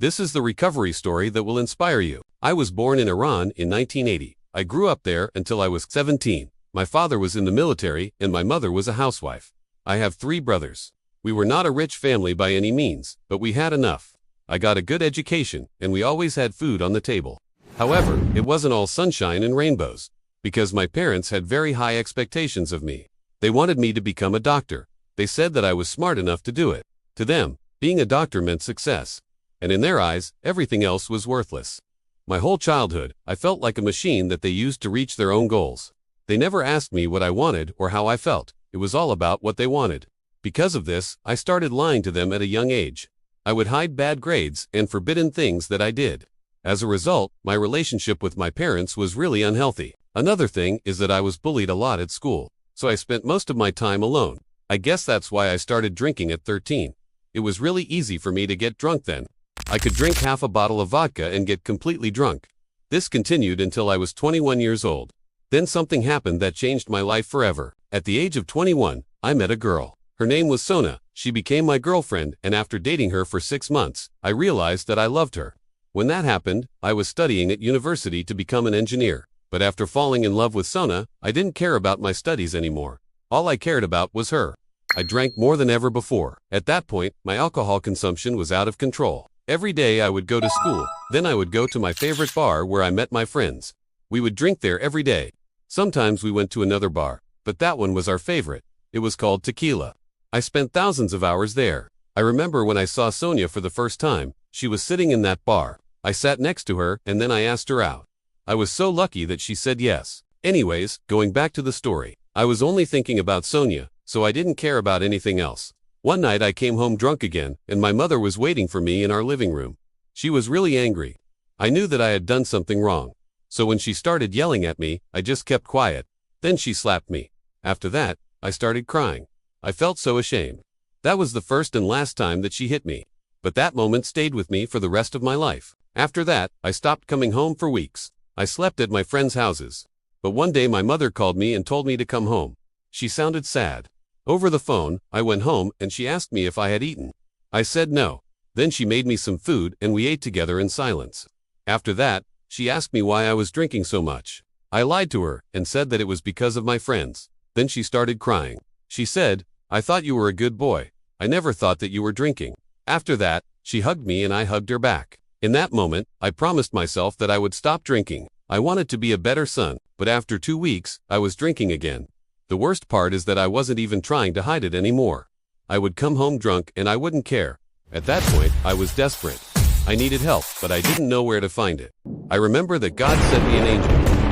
This is the recovery story that will inspire you. I was born in Iran in 1980. I grew up there until I was 17. My father was in the military and my mother was a housewife. I have 3 brothers. We were not a rich family by any means, but we had enough. I got a good education and we always had food on the table. However, it wasn't all sunshine and rainbows, because my parents had very high expectations of me. They wanted me to become a doctor. They said that I was smart enough to do it. To them, being a doctor meant success. And in their eyes, everything else was worthless. My whole childhood, I felt like a machine that they used to reach their own goals. They never asked me what I wanted or how I felt. It was all about what they wanted. Because of this, I started lying to them at a young age. I would hide bad grades and forbidden things that I did. As a result, my relationship with my parents was really unhealthy. Another thing is that I was bullied a lot at school, so I spent most of my time alone. I guess that's why I started drinking at 13. It was really easy for me to get drunk then. I could drink half a bottle of vodka and get completely drunk. This continued until I was 21 years old. Then something happened that changed my life forever. At the age of 21, I met a girl. Her name was Sona. She became my girlfriend, and after dating her for 6 months, I realized that I loved her. When that happened, I was studying at university to become an engineer. But after falling in love with Sona, I didn't care about my studies anymore. All I cared about was her. I drank more than ever before. At that point, my alcohol consumption was out of control. Every day I would go to school, then I would go to my favorite bar where I met my friends. We would drink there every day. Sometimes we went to another bar, but that one was our favorite. It was called Tequila. I spent thousands of hours there. I remember when I saw Sonia for the first time, she was sitting in that bar. I sat next to her and then I asked her out. I was so lucky that she said yes. Anyways, going back to the story, I was only thinking about Sonia, so I didn't care about anything else. One night I came home drunk again, and my mother was waiting for me in our living room. She was really angry. I knew that I had done something wrong. So when she started yelling at me, I just kept quiet. Then she slapped me. After that, I started crying. I felt so ashamed. That was the first and last time that she hit me. But that moment stayed with me for the rest of my life. After that, I stopped coming home for weeks. I slept at my friends' houses. But one day my mother called me and told me to come home. She sounded sad. Over the phone, I went home and she asked me if I had eaten. I said no. Then she made me some food and we ate together in silence. After that, she asked me why I was drinking so much. I lied to her and said that it was because of my friends. Then she started crying. She said, "I thought you were a good boy. I never thought that you were drinking." After that, she hugged me and I hugged her back. In that moment, I promised myself that I would stop drinking. I wanted to be a better son, but after 2 weeks, I was drinking again. The worst part is that I wasn't even trying to hide it anymore. I would come home drunk and I wouldn't care. At that point, I was desperate. I needed help, but I didn't know where to find it. I remember that God sent me an angel.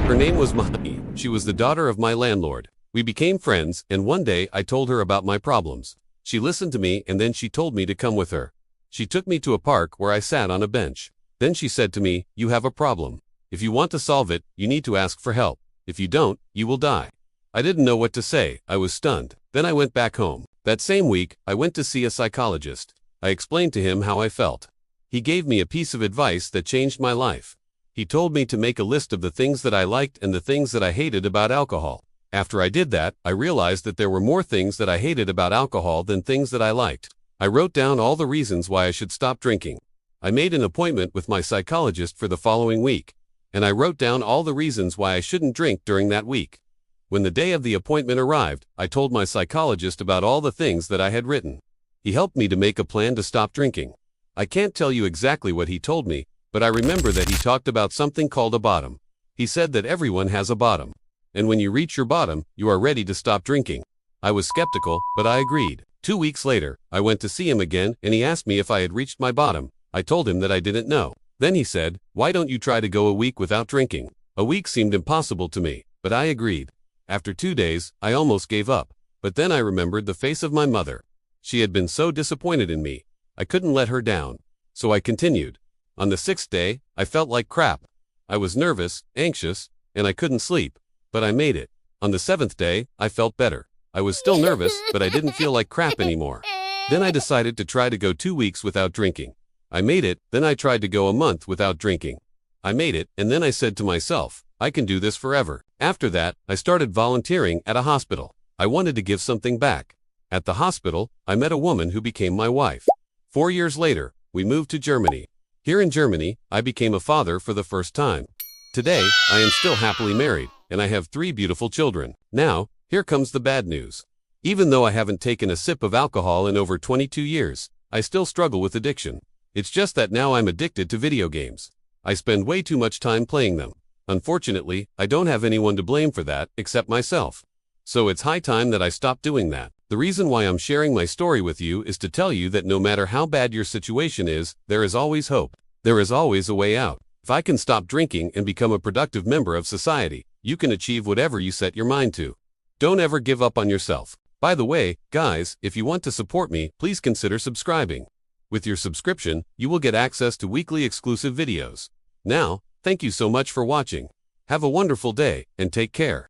Her name was Mahani. She was the daughter of my landlord. We became friends, and one day I told her about my problems. She listened to me and then she told me to come with her. She took me to a park where I sat on a bench. Then she said to me, "You have a problem. If you want to solve it, you need to ask for help. If you don't, you will die." I didn't know what to say. I was stunned. Then I went back home. That same week, I went to see a psychologist. I explained to him how I felt. He gave me a piece of advice that changed my life. He told me to make a list of the things that I liked and the things that I hated about alcohol. After I did that, I realized that there were more things that I hated about alcohol than things that I liked. I wrote down all the reasons why I should stop drinking. I made an appointment with my psychologist for the following week, and I wrote down all the reasons why I shouldn't drink during that week. When the day of the appointment arrived, I told my psychologist about all the things that I had written. He helped me to make a plan to stop drinking. I can't tell you exactly what he told me, but I remember that he talked about something called a bottom. He said that everyone has a bottom. And when you reach your bottom, you are ready to stop drinking. I was skeptical, but I agreed. 2 weeks later, I went to see him again and he asked me if I had reached my bottom. I told him that I didn't know. Then he said, "Why don't you try to go a week without drinking?" A week seemed impossible to me, but I agreed. After 2 days, I almost gave up. But then I remembered the face of my mother. She had been so disappointed in me. I couldn't let her down. So I continued. On the 6th day, I felt like crap. I was nervous, anxious, and I couldn't sleep. But I made it. On the 7th day, I felt better. I was still nervous, but I didn't feel like crap anymore. Then I decided to try to go 2 weeks without drinking. I made it, then I tried to go a month without drinking. I made it, and then I said to myself, I can do this forever. After that, I started volunteering at a hospital. I wanted to give something back. At the hospital, I met a woman who became my wife. 4 years later, we moved to Germany. Here in Germany, I became a father for the first time. Today, I am still happily married, and I have 3 beautiful children. Now, here comes the bad news. Even though I haven't taken a sip of alcohol in over 22 years, I still struggle with addiction. It's just that now I'm addicted to video games. I spend way too much time playing them. Unfortunately, I don't have anyone to blame for that except myself. So it's high time that I stop doing that. The reason why I'm sharing my story with you is to tell you that no matter how bad your situation is, there is always hope. There is always a way out. If I can stop drinking and become a productive member of society, you can achieve whatever you set your mind to. Don't ever give up on yourself. By the way, guys, if you want to support me, please consider subscribing. With your subscription, you will get access to weekly exclusive videos. Now, thank you so much for watching. Have a wonderful day, and take care.